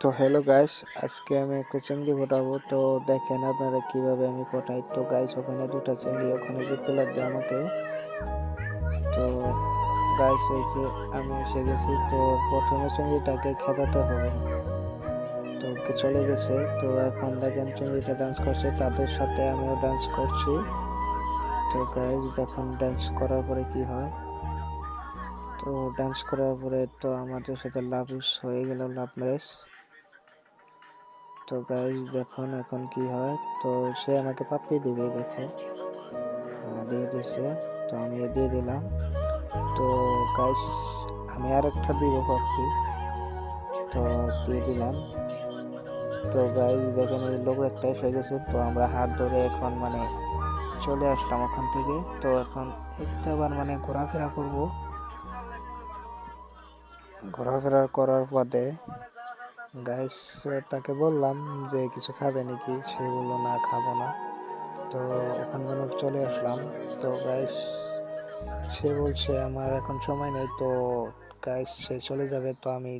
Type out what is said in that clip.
তো hello guys, আজকে আমি একটা চিংড়ি ফোটাবো। তো দেখেন আপনারা কিভাবে আমি ফোটাই। তো গাইস, ওখানে দুটা চিংড়ি, ওখানে যেতে লাগবে আমাকে। তো গাইস, এই যে আমি এসে গেছি। তো প্রথমে চিংড়িটাকে খেদাতে হবে। তো চলে গেছে। তো এখন দেখেন চিংড়িটা ডান্স করছে, তাদের সাথে আমিও ডান্স করছি। তো গাইস দেখুন ডান্স করার পরে কি হয়। তো ডান্স করার পরে তো আমাদের সাথে লাভ হয়ে গেল, লাভ রেস। তো গাইস দেখুন এখন কি হয়। তো সে আমাকে পাপ্পি দিবে, দেখো। দিয়ে দিছে। তো আমি দিয়ে দিলাম। তো গাইস আমি আরেকটা দিব পাপ্পি। তো দিয়ে দিলাম। তো গাইস দেখেন এই লোগো একটা এসে গেছে। তো আমরা হাত ধরে এখন মানে চলে আসলাম ওখান থেকে। তো এখন একটাবার মানে ঘোরাফেরা করব। ঘোরাফেরা করার পরে গাইস তাকে বললাম যে কিছু খাবে নাকি, সে বললো না খাবো না। তো ওখান থেকে চলে আসলাম। তো গাইস সে বলছে আমার এখন সময় নেই। তো গাইস সে চলে যাবে। তো আমি